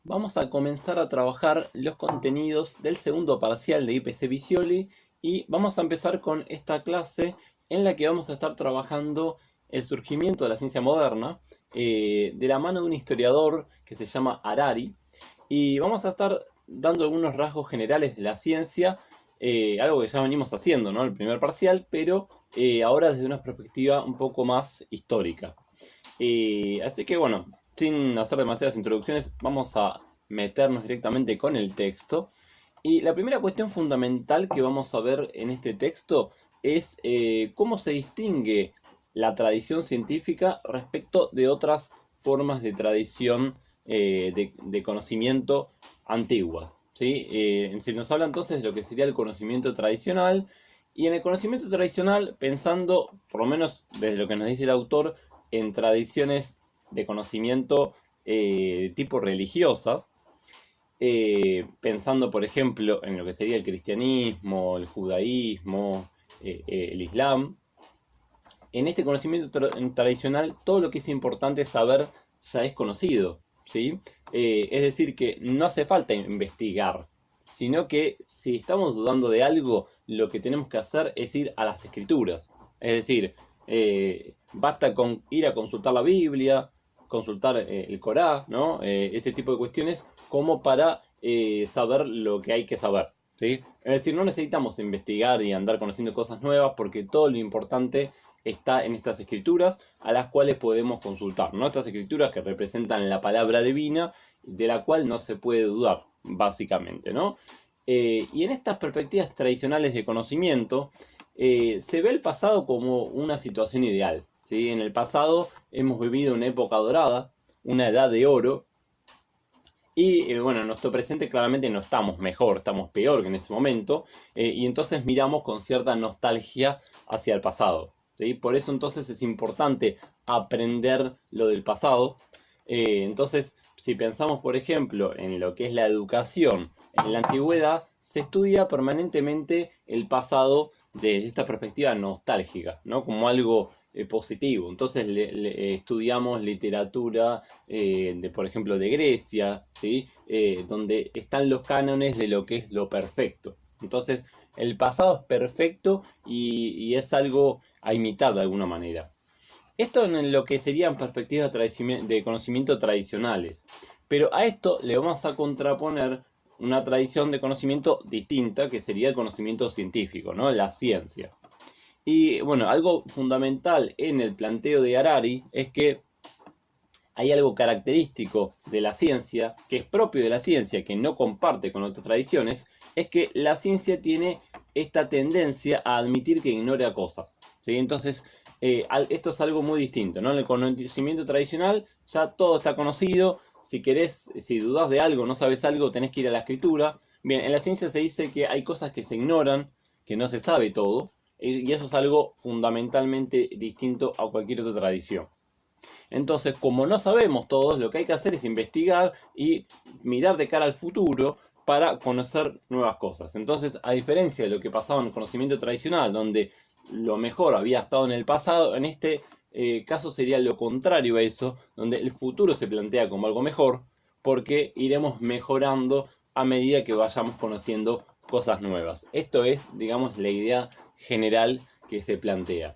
Vamos a comenzar a trabajar los contenidos del segundo parcial de IPC Visioli y vamos a empezar con esta clase en la que vamos a estar trabajando el surgimiento de la ciencia moderna de la mano de un historiador que se llama Harari, y vamos a estar dando algunos rasgos generales de la ciencia, algo que ya venimos haciendo, ¿no? El primer parcial, pero ahora desde una perspectiva un poco más histórica. Así que bueno, sin hacer demasiadas introducciones, vamos a meternos directamente con el texto. Y la primera cuestión fundamental que vamos a ver en este texto es cómo se distingue la tradición científica respecto de otras formas de tradición de conocimiento antiguas, ¿sí? Se nos habla entonces de lo que sería el conocimiento tradicional. Y en el conocimiento tradicional, pensando, por lo menos desde lo que nos dice el autor, en tradiciones de conocimiento tipo religiosas, pensando por ejemplo en lo que sería el cristianismo, el judaísmo, el islam. En este conocimiento tradicional todo lo que es importante saber ya es conocido, ¿sí? Es decir, que no hace falta investigar, sino que si estamos dudando de algo, lo que tenemos que hacer es ir a las escrituras. Es decir, basta con ir a consultar la Biblia, consultar el Corán, ¿no? Este tipo de cuestiones como para saber lo que hay que saber, ¿sí? Es decir, no necesitamos investigar y andar conociendo cosas nuevas, porque todo lo importante está en estas escrituras a las cuales podemos consultar, ¿no? Estas escrituras que representan la palabra divina, de la cual no se puede dudar, básicamente, ¿no? Y en estas perspectivas tradicionales de conocimiento, se ve el pasado como una situación ideal, ¿sí? En el pasado hemos vivido una época dorada, una edad de oro, y bueno, en nuestro presente claramente no estamos mejor, estamos peor que en ese momento, y entonces miramos con cierta nostalgia hacia el pasado, ¿sí? Por eso entonces es importante aprender lo del pasado. Entonces, si pensamos por ejemplo en lo que es la educación, en la antigüedad se estudia permanentemente el pasado desde esta perspectiva nostálgica, ¿no? Como algo positivo. Entonces estudiamos literatura por ejemplo, de Grecia, ¿sí? Donde están los cánones de lo que es lo perfecto. Entonces, el pasado es perfecto y es algo a imitar de alguna manera. Esto en lo que serían perspectivas de conocimiento tradicionales. Pero a esto le vamos a contraponer una tradición de conocimiento distinta, que sería el conocimiento científico, ¿no? La ciencia. Y bueno, algo fundamental en el planteo de Harari es que hay algo característico de la ciencia, que es propio de la ciencia, que no comparte con otras tradiciones, es que la ciencia tiene esta tendencia a admitir que ignora cosas, ¿sí? Entonces, esto es algo muy distinto, ¿no? En el conocimiento tradicional ya todo está conocido. Si querés, si dudás de algo, no sabes algo, tenés que ir a la escritura. Bien, en la ciencia se dice que hay cosas que se ignoran, que no se sabe todo, y eso es algo fundamentalmente distinto a cualquier otra tradición. Entonces, como no sabemos todos, lo que hay que hacer es investigar y mirar de cara al futuro para conocer nuevas cosas. Entonces, a diferencia de lo que pasaba en el conocimiento tradicional, donde lo mejor había estado en el pasado, en este caso sería lo contrario a eso, donde el futuro se plantea como algo mejor, porque iremos mejorando a medida que vayamos conociendo cosas nuevas. Esto es, digamos, la idea general que se plantea.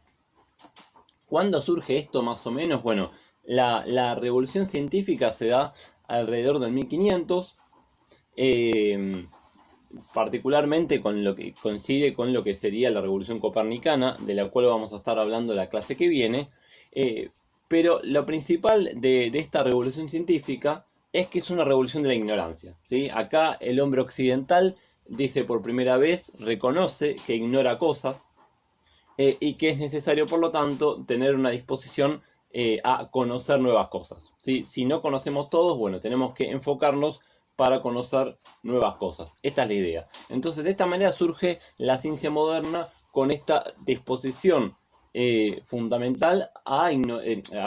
¿Cuándo surge esto más o menos? Bueno, la revolución científica se da alrededor del 1500, eh, particularmente con lo que coincide con lo que sería la revolución copernicana, de la cual vamos a estar hablando la clase que viene. eh, pero lo principal de esta revolución científica es que es una revolución de la ignorancia, ¿sí? Acá el hombre occidental dice por primera vez, reconoce que ignora cosas, y que es necesario, por lo tanto, tener una disposición a conocer nuevas cosas, ¿sí? Si no conocemos todos, bueno, tenemos que enfocarnos para conocer nuevas cosas. Esta es la idea. Entonces, de esta manera surge la ciencia moderna con esta disposición fundamental a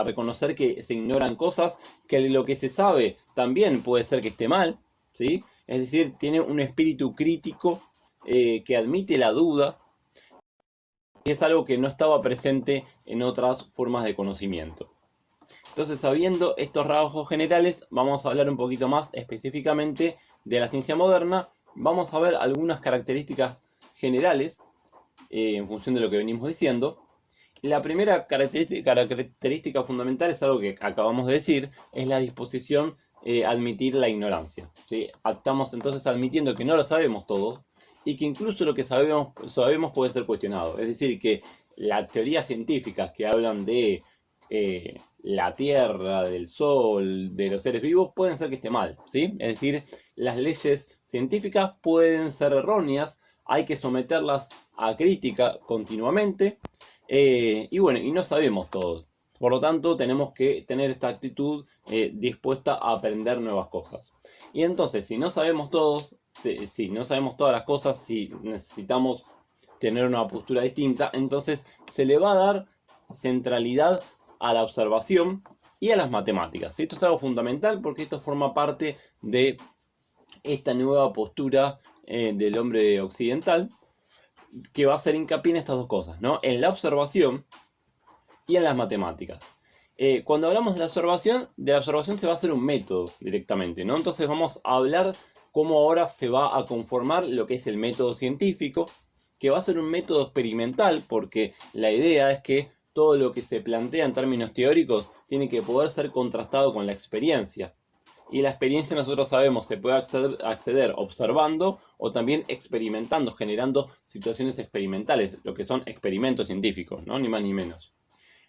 reconocer que se ignoran cosas, que lo que se sabe también puede ser que esté mal, ¿sí? Es decir, tiene un espíritu crítico que admite la duda, y es algo que no estaba presente en otras formas de conocimiento. Entonces, sabiendo estos rasgos generales, vamos a hablar un poquito más específicamente de la ciencia moderna. Vamos a ver algunas características generales en función de lo que venimos diciendo. La primera característica fundamental es algo que acabamos de decir, es la disposición a admitir la ignorancia, ¿sí? Estamos entonces admitiendo que no lo sabemos todo y que incluso lo que sabemos puede ser cuestionado. Es decir, que las teorías científicas que hablan de la Tierra, del Sol, de los seres vivos, pueden ser que esté mal, ¿sí? Es decir, las leyes científicas pueden ser erróneas, hay que someterlas a crítica continuamente. Y bueno, y no sabemos todo. Por lo tanto, tenemos que tener esta actitud dispuesta a aprender nuevas cosas. Y entonces, si no sabemos todos, si no sabemos todas las cosas, si necesitamos tener una postura distinta, entonces se le va a dar centralidad a la observación y a las matemáticas. Esto es algo fundamental porque esto forma parte de esta nueva postura del hombre occidental, que va a hacer hincapié en estas dos cosas, ¿no? En la observación y en las matemáticas. Cuando hablamos de la observación se va a hacer un método directamente, ¿no? Entonces vamos a hablar cómo ahora se va a conformar lo que es el método científico, que va a ser un método experimental, porque la idea es que todo lo que se plantea en términos teóricos tiene que poder ser contrastado con la experiencia. Y la experiencia, nosotros sabemos, se puede acceder observando o también experimentando, generando situaciones experimentales, lo que son experimentos científicos, ¿no? Ni más ni menos.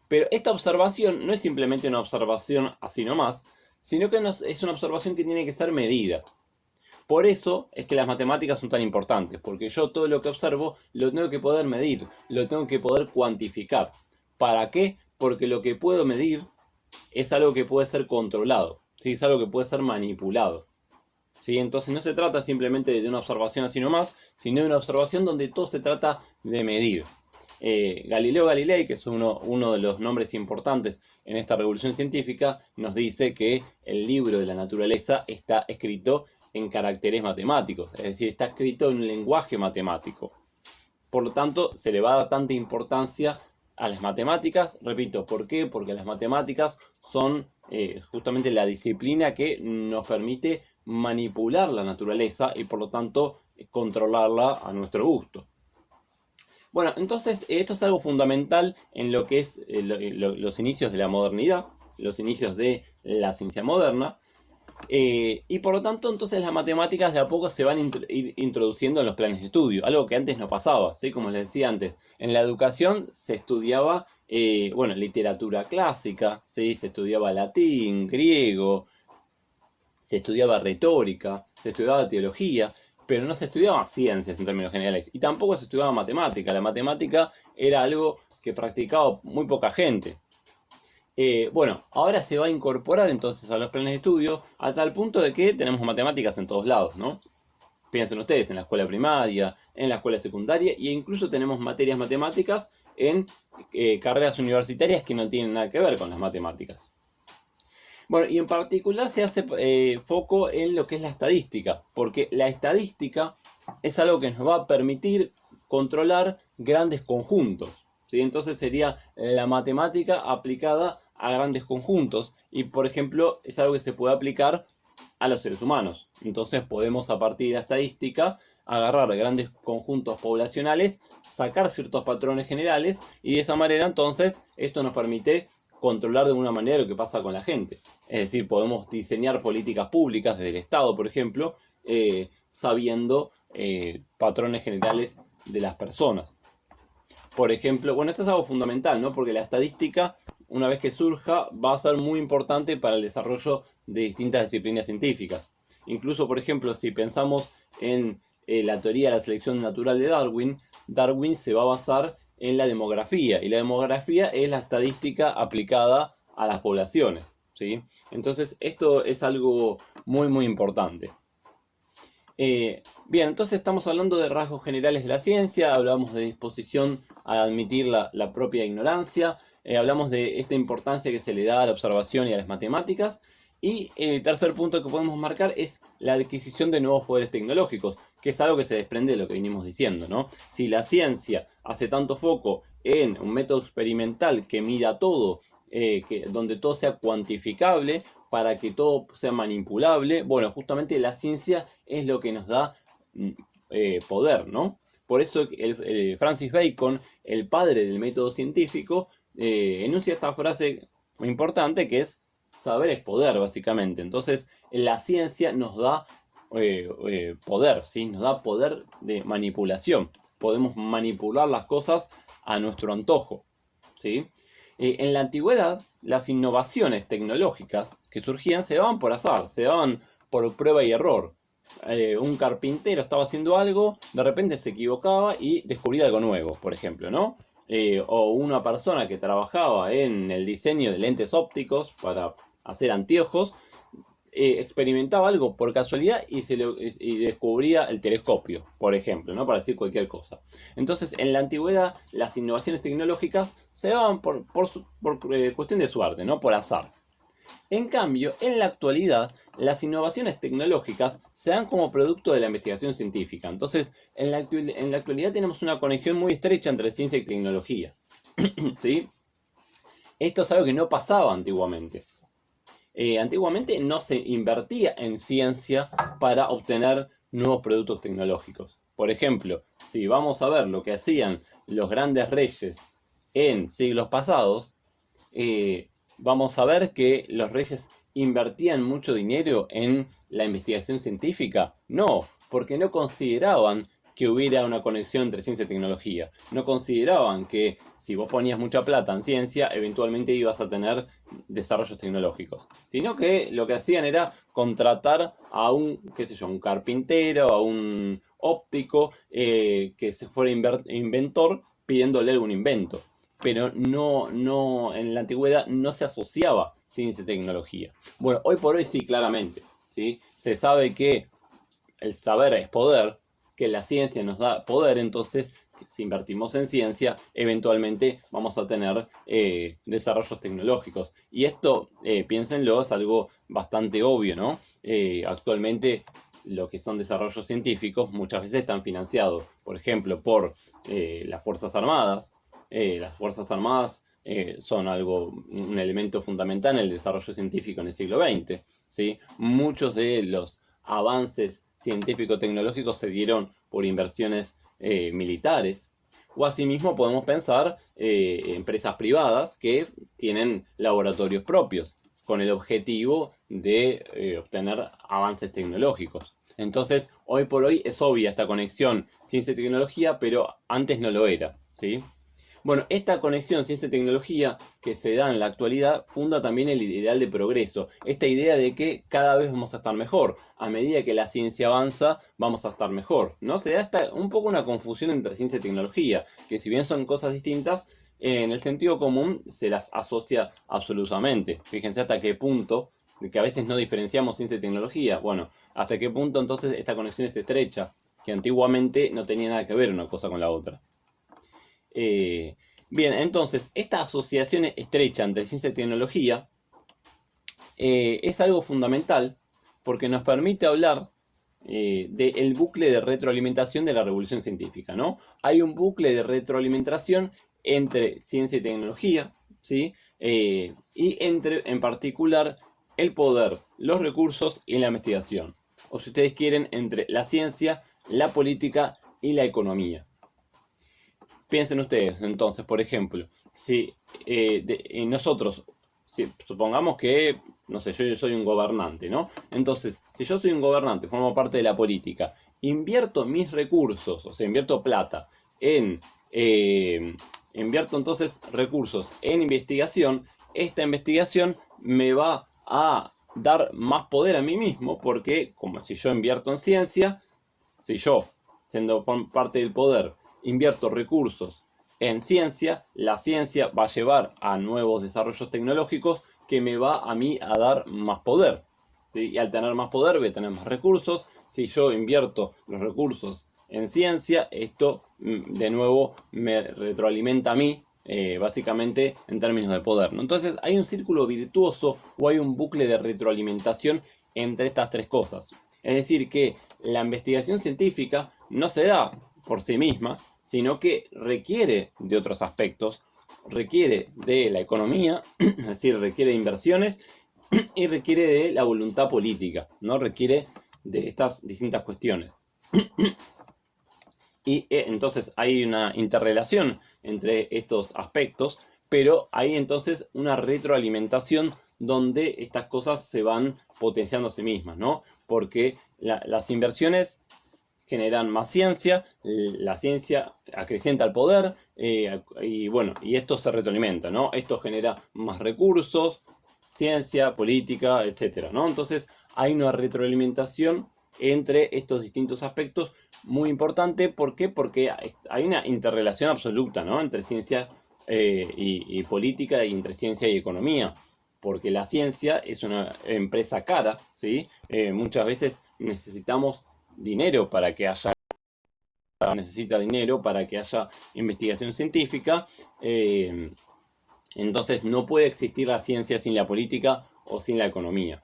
Pero esta observación no es simplemente una observación así nomás, sino que es una observación que tiene que ser medida. Por eso es que las matemáticas son tan importantes, porque yo todo lo que observo lo tengo que poder medir, lo tengo que poder cuantificar. ¿Para qué? Porque lo que puedo medir es algo que puede ser controlado, ¿sí? Es algo que puede ser manipulado, ¿sí? Entonces no se trata simplemente de una observación así nomás, sino de una observación donde todo se trata de medir. Galileo Galilei, que es uno de los nombres importantes en esta revolución científica, nos dice que el libro de la naturaleza está escrito en caracteres matemáticos, es decir, está escrito en un lenguaje matemático. Por lo tanto, se le va a dar tanta importancia a las matemáticas. Repito, ¿por qué? Porque las matemáticas son justamente la disciplina que nos permite manipular la naturaleza y por lo tanto controlarla a nuestro gusto. Bueno, entonces esto es algo fundamental en lo que es los inicios de la modernidad, los inicios de la ciencia moderna. Y por lo tanto, entonces las matemáticas de a poco se van ir introduciendo en los planes de estudio, algo que antes no pasaba, ¿sí? Como les decía antes, en la educación se estudiaba, literatura clásica, ¿sí? Se estudiaba latín, griego, se estudiaba retórica, se estudiaba teología, pero no se estudiaba ciencias en términos generales, y tampoco se estudiaba matemática. La matemática era algo que practicaba muy poca gente. Ahora se va a incorporar entonces a los planes de estudio a tal punto de que tenemos matemáticas en todos lados, ¿no? Piensen ustedes, en la escuela primaria, en la escuela secundaria, e incluso tenemos materias matemáticas en carreras universitarias que no tienen nada que ver con las matemáticas. Bueno, y en particular se hace foco en lo que es la estadística, porque la estadística es algo que nos va a permitir controlar grandes conjuntos, ¿sí? Entonces sería la matemática aplicada a grandes conjuntos y, por ejemplo, es algo que se puede aplicar a los seres humanos. Entonces podemos, a partir de la estadística, agarrar grandes conjuntos poblacionales, sacar ciertos patrones generales y de esa manera entonces esto nos permite controlar de alguna manera lo que pasa con la gente. Es decir, podemos diseñar políticas públicas desde el Estado, por ejemplo, sabiendo patrones generales de las personas. Por ejemplo, bueno, esto es algo fundamental, ¿no? Porque la estadística, una vez que surja, va a ser muy importante para el desarrollo de distintas disciplinas científicas. Incluso, por ejemplo, si pensamos en la teoría de la selección natural de Darwin, Darwin se va a basar en la demografía, y la demografía es la estadística aplicada a las poblaciones, ¿sí? Entonces, esto es algo muy, muy importante. Bien, entonces estamos hablando de rasgos generales de la ciencia, hablamos de disposición a admitir la propia ignorancia, hablamos de esta importancia que se le da a la observación y a las matemáticas, y el tercer punto que podemos marcar es la adquisición de nuevos poderes tecnológicos, que es algo que se desprende de lo que venimos diciendo, ¿no? Si la ciencia hace tanto foco en un método experimental que mida todo, donde todo sea cuantificable, para que todo sea manipulable. Bueno, justamente la ciencia es lo que nos da poder, ¿no? Por eso Francis Bacon, el padre del método científico, enuncia esta frase muy importante que es: saber es poder, básicamente. Entonces, la ciencia nos da poder, ¿sí? Nos da poder de manipulación. Podemos manipular las cosas a nuestro antojo, ¿sí? En la antigüedad, las innovaciones tecnológicas que surgían se daban por azar, se daban por prueba y error. Un carpintero estaba haciendo algo, de repente se equivocaba y descubría algo nuevo, por ejemplo, ¿no? O una persona que trabajaba en el diseño de lentes ópticos para hacer anteojos, experimentaba algo por casualidad y descubría el telescopio, por ejemplo, ¿no? Para decir cualquier cosa. Entonces, en la antigüedad, las innovaciones tecnológicas se daban por cuestión de suerte, ¿no? Por azar. En cambio, en la actualidad, las innovaciones tecnológicas se dan como producto de la investigación científica. Entonces, en la actualidad tenemos una conexión muy estrecha entre ciencia y tecnología, ¿sí? Esto es algo que no pasaba antiguamente. Antiguamente no se invertía en ciencia para obtener nuevos productos tecnológicos. Por ejemplo, si vamos a ver lo que hacían los grandes reyes en siglos pasados, vamos a ver que los reyes invertían mucho dinero en la investigación científica. No, porque no consideraban que hubiera una conexión entre ciencia y tecnología. No consideraban que si vos ponías mucha plata en ciencia, eventualmente ibas a tener desarrollos tecnológicos. Sino que lo que hacían era contratar a un, qué sé yo, un carpintero, a un óptico, que se fuera inventor pidiéndole algún invento. Pero no, en la antigüedad no se asociaba ciencia y tecnología. Bueno, hoy por hoy sí, claramente, ¿sí? Se sabe que el saber es poder, que la ciencia nos da poder, entonces si invertimos en ciencia, eventualmente vamos a tener desarrollos tecnológicos. Y esto, piénsenlo, es algo bastante obvio, ¿no? Actualmente lo que son desarrollos científicos muchas veces están financiados, por ejemplo, por las Fuerzas Armadas. Las Fuerzas Armadas son un elemento fundamental en el desarrollo científico en el siglo XX, ¿sí? Muchos de los avances científico-tecnológicos se dieron por inversiones militares. O asimismo podemos pensar empresas privadas que tienen laboratorios propios con el objetivo de obtener avances tecnológicos. Entonces, hoy por hoy es obvia esta conexión ciencia-tecnología, pero antes no lo era, ¿sí? Bueno, esta conexión ciencia-tecnología que se da en la actualidad funda también el ideal de progreso. Esta idea de que cada vez vamos a estar mejor. A medida que la ciencia avanza, vamos a estar mejor, ¿no? Se da un poco una confusión entre ciencia y tecnología, que si bien son cosas distintas, en el sentido común se las asocia absolutamente. Fíjense hasta qué punto, de que a veces no diferenciamos ciencia y tecnología. Bueno, hasta qué punto entonces esta conexión está estrecha, que antiguamente no tenía nada que ver una cosa con la otra. Bien, entonces, esta asociación estrecha entre ciencia y tecnología es algo fundamental porque nos permite hablar del bucle de retroalimentación de la revolución científica, ¿no? Hay un bucle de retroalimentación entre ciencia y tecnología, ¿sí? Y entre, en particular, el poder, los recursos y la investigación. O si ustedes quieren, entre la ciencia, la política y la economía. Piensen ustedes, entonces, por ejemplo, si nosotros, si supongamos que, no sé, yo soy un gobernante, ¿no? Entonces, si yo soy un gobernante, formo parte de la política, invierto mis recursos, o sea, invierto plata invierto entonces recursos en investigación, esta investigación me va a dar más poder a mí mismo, porque como si yo invierto en ciencia, si yo, siendo parte del poder, invierto recursos en ciencia, la ciencia va a llevar a nuevos desarrollos tecnológicos que me va a mí a dar más poder, ¿sí? Y al tener más poder voy a tener más recursos. Si yo invierto los recursos en ciencia, esto de nuevo me retroalimenta a mí, básicamente en términos de poder, ¿no? Entonces hay un círculo virtuoso o hay un bucle de retroalimentación entre estas tres cosas. Es decir, que la investigación científica no se da por sí misma, sino que requiere de otros aspectos requiere de la economía, es decir, requiere de inversiones y requiere de la voluntad política, ¿no? Requiere de estas distintas cuestiones. Y entonces hay una interrelación entre estos aspectos, pero hay entonces una retroalimentación donde estas cosas se van potenciando a sí mismas, ¿no? Porque las inversiones generan más ciencia, la ciencia acrecienta el poder, y bueno, y esto se retroalimenta, ¿no? Esto genera más recursos, ciencia, política, etcétera, ¿no? Entonces hay una retroalimentación entre estos distintos aspectos muy importante. ¿Por qué? Porque hay una interrelación absoluta, ¿no? Entre ciencia y política, y entre ciencia y economía. Porque la ciencia es una empresa cara, ¿sí? Muchas veces necesitamos dinero para que haya investigación científica. Entonces no puede existir la ciencia sin la política o sin la economía.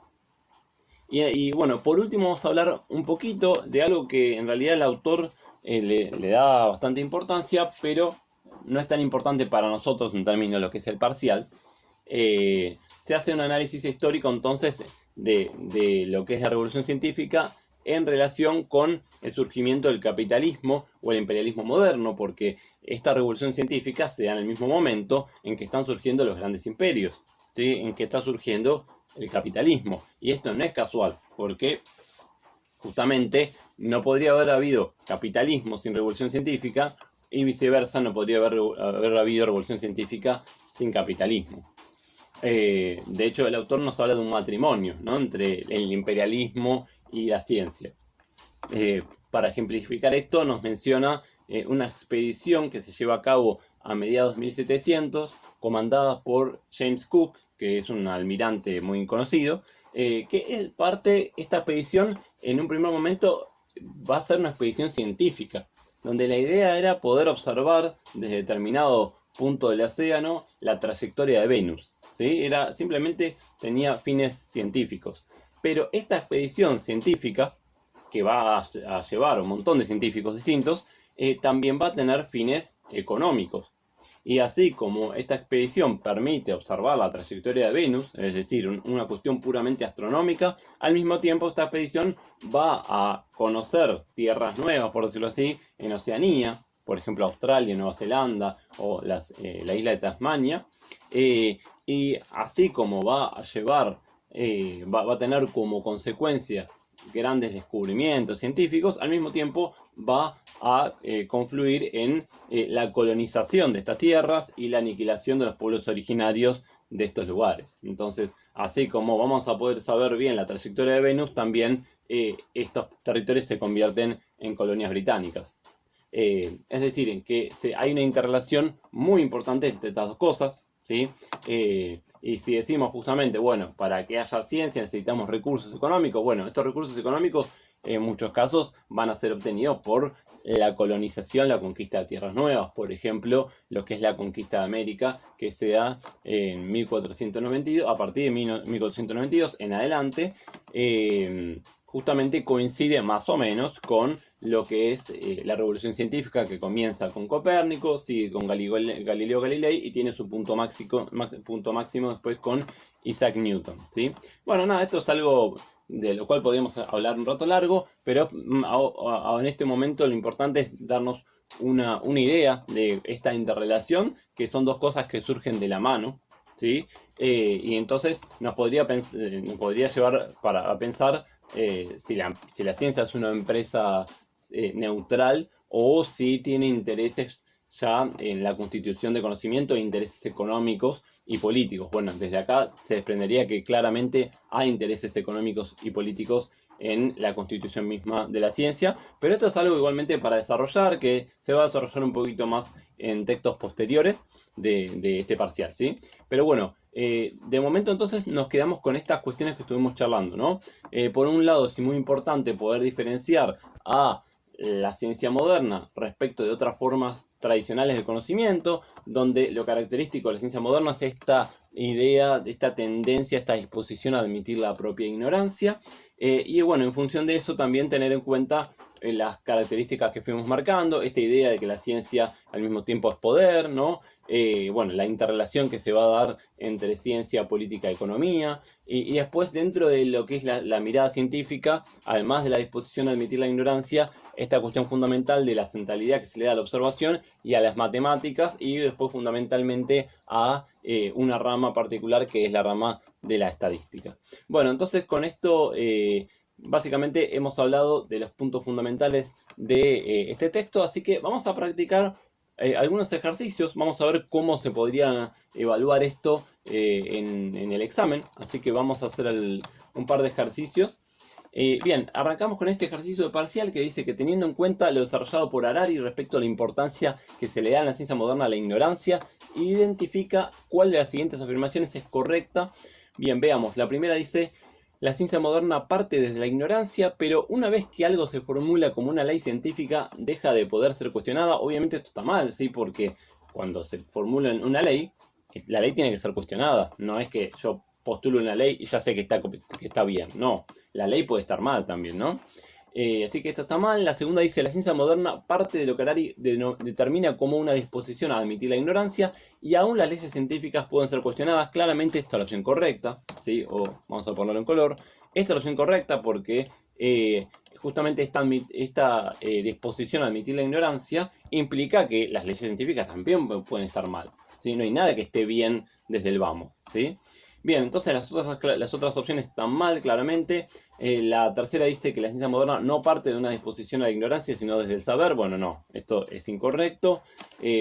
Y bueno, por último vamos a hablar un poquito de algo que en realidad el autor le da bastante importancia, pero no es tan importante para nosotros en términos de lo que es el parcial. Se hace un análisis histórico entonces de lo que es la revolución científica en relación con el surgimiento del capitalismo o el imperialismo moderno, porque esta revolución científica se da en el mismo momento en que están surgiendo los grandes imperios, ¿sí? En que está surgiendo el capitalismo. Y esto no es casual, porque justamente no podría haber habido capitalismo sin revolución científica, y viceversa, no podría haber habido revolución científica sin capitalismo. De hecho, el autor nos habla de un matrimonio, ¿no?, entre el imperialismo y la ciencia. Para ejemplificar esto, nos menciona una expedición que se lleva a cabo a mediados de 1700, comandada por James Cook, que es un almirante muy conocido, que esta expedición en un primer momento va a ser una expedición científica, donde la idea era poder observar desde determinado punto del océano la trayectoria de Venus, ¿sí? Simplemente tenía fines científicos. Pero esta expedición científica, que va a llevar un montón de científicos distintos, también va a tener fines económicos. Y así como esta expedición permite observar la trayectoria de Venus, es decir, una cuestión puramente astronómica, al mismo tiempo esta expedición va a conocer tierras nuevas, por decirlo así, en Oceanía, por ejemplo Australia, Nueva Zelanda o la isla de Tasmania, y así como va a llevar, va a tener como consecuencia grandes descubrimientos científicos, al mismo tiempo va a confluir en la colonización de estas tierras y la aniquilación de los pueblos originarios de estos lugares. Entonces, así como vamos a poder saber bien la trayectoria de Venus, también estos territorios se convierten en colonias británicas. Es decir, en que hay una interrelación muy importante entre estas dos cosas, ¿sí? Y si decimos justamente, bueno, para que haya ciencia necesitamos recursos económicos, bueno, estos recursos económicos en muchos casos van a ser obtenidos por la colonización, la conquista de tierras nuevas. Por ejemplo, lo que es la conquista de América, que se da en 1492, a partir de 1492 en adelante, justamente coincide más o menos con lo que es la revolución científica, que comienza con Copérnico, sigue con Galileo Galilei y tiene su punto máximo después con Isaac Newton, ¿sí? Bueno, nada, esto es algo de lo cual podríamos hablar un rato largo, pero en este momento lo importante es darnos una idea de esta interrelación, que son dos cosas que surgen de la mano, ¿sí? Y entonces nos podría llevar a pensar si la ciencia es una empresa neutral, o si tiene intereses ya en la constitución de conocimiento e intereses económicos y políticos. Bueno, desde acá se desprendería que claramente hay intereses económicos y políticos en la constitución misma de la ciencia, pero esto es algo igualmente para desarrollar, que se va a desarrollar un poquito más en textos posteriores de este parcial, ¿sí? Pero bueno, de momento entonces nos quedamos con estas cuestiones que estuvimos charlando, ¿no? Por un lado es muy importante poder diferenciar a la ciencia moderna respecto de otras formas tradicionales del conocimiento, donde lo característico de la ciencia moderna es esta idea, esta tendencia, esta disposición a admitir la propia ignorancia, y bueno, en función de eso también tener en cuenta las características que fuimos marcando, esta idea de que la ciencia al mismo tiempo es poder, ¿no? Bueno, la interrelación que se va a dar entre ciencia, política y economía, y después dentro de lo que es la mirada científica, además de la disposición a admitir la ignorancia, esta cuestión fundamental de la centralidad que se le da a la observación y a las matemáticas, y después fundamentalmente a una rama particular que es la rama de la estadística. Bueno, entonces con esto básicamente hemos hablado de los puntos fundamentales de este texto, así que vamos a practicar algunos ejercicios, vamos a ver cómo se podría evaluar esto en el examen, así que vamos a hacer un par de ejercicios. Bien, arrancamos con este ejercicio de parcial que dice que teniendo en cuenta lo desarrollado por Harari respecto a la importancia que se le da en la ciencia moderna a la ignorancia, identifica cuál de las siguientes afirmaciones es correcta. Bien, veamos, la primera dice: la ciencia moderna parte desde la ignorancia, pero una vez que algo se formula como una ley científica, deja de poder ser cuestionada. Obviamente esto está mal, ¿sí? Porque cuando se formula una ley, la ley tiene que ser cuestionada. No es que yo postulo una ley y ya sé que está bien. No, la ley puede estar mal también, ¿no? Así que esto está mal. La segunda dice: la ciencia moderna parte de lo que Harari determina como una disposición a admitir la ignorancia, y aún las leyes científicas pueden ser cuestionadas. Claramente esta es la opción correcta, ¿sí? O vamos a ponerlo en color. Esta es la opción correcta porque justamente esta disposición a admitir la ignorancia implica que las leyes científicas también pueden estar mal, ¿sí? No hay nada que esté bien desde el vamos, ¿sí? Bien, entonces las otras opciones están mal, claramente. La tercera dice que la ciencia moderna no parte de una disposición a la ignorancia, sino desde el saber. Bueno, no, esto es incorrecto.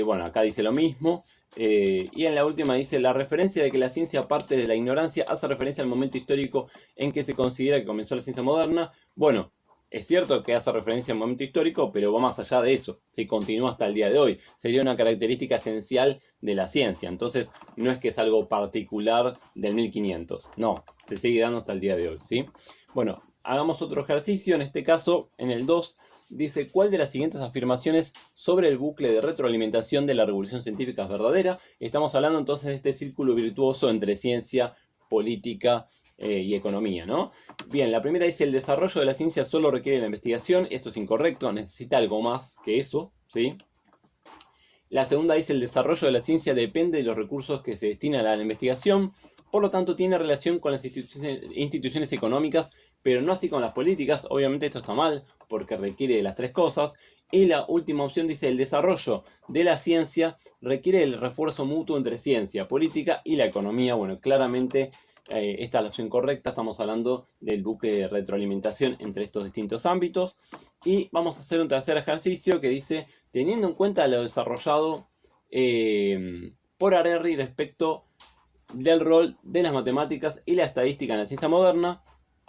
Bueno, acá dice lo mismo. Y en la última dice: la referencia de que la ciencia parte de la ignorancia hace referencia al momento histórico en que se considera que comenzó la ciencia moderna. Bueno, es cierto que hace referencia al momento histórico, pero va más allá de eso, ¿sí? Continúa hasta el día de hoy. Sería una característica esencial de la ciencia. Entonces, no es que es algo particular del 1500. No, se sigue dando hasta el día de hoy, ¿sí? Bueno, hagamos otro ejercicio. En este caso, en el 2, dice: ¿cuál de las siguientes afirmaciones sobre el bucle de retroalimentación de la revolución científica es verdadera? Estamos hablando entonces de este círculo virtuoso entre ciencia, política y economía, ¿no? Bien, la primera dice: el desarrollo de la ciencia solo requiere la investigación. Esto es incorrecto, necesita algo más que eso, ¿sí? La segunda dice: el desarrollo de la ciencia depende de los recursos que se destinan a la investigación, por lo tanto tiene relación con las instituciones económicas, pero no así con las políticas. Obviamente esto está mal, porque requiere de las tres cosas. Y la última opción dice: el desarrollo de la ciencia requiere el refuerzo mutuo entre ciencia, política y la economía. Bueno, claramente esta es la opción correcta. Estamos hablando del bucle de retroalimentación entre estos distintos ámbitos. Y vamos a hacer un tercer ejercicio que dice: teniendo en cuenta lo desarrollado por Harari respecto del rol de las matemáticas y la estadística en la ciencia moderna,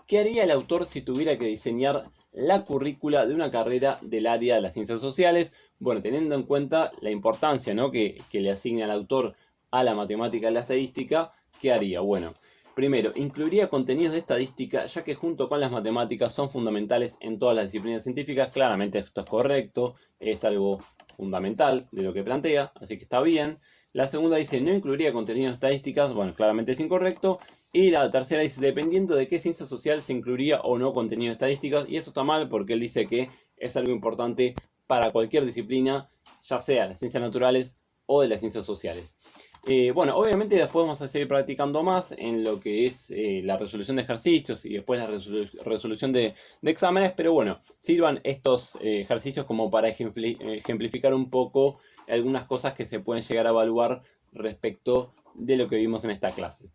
¿qué haría el autor si tuviera que diseñar la currícula de una carrera del área de las ciencias sociales? Bueno, teniendo en cuenta la importancia, ¿no?, que le asigna el autor a la matemática y la estadística, ¿qué haría? Bueno, primero, incluiría contenidos de estadística, ya que junto con las matemáticas son fundamentales en todas las disciplinas científicas. Claramente esto es correcto, es algo fundamental de lo que plantea, así que está bien. La segunda dice: no incluiría contenidos de estadísticas. Bueno, claramente es incorrecto. Y la tercera dice: dependiendo de qué ciencia social se incluiría o no contenido de estadísticas. Y eso está mal porque él dice que es algo importante para cualquier disciplina, ya sea las ciencias naturales o de las ciencias sociales. Bueno, obviamente después vamos a seguir practicando más en lo que es la resolución de ejercicios y después la resolución de exámenes, pero bueno, sirvan estos ejercicios como para ejemplificar un poco algunas cosas que se pueden llegar a evaluar respecto de lo que vimos en esta clase.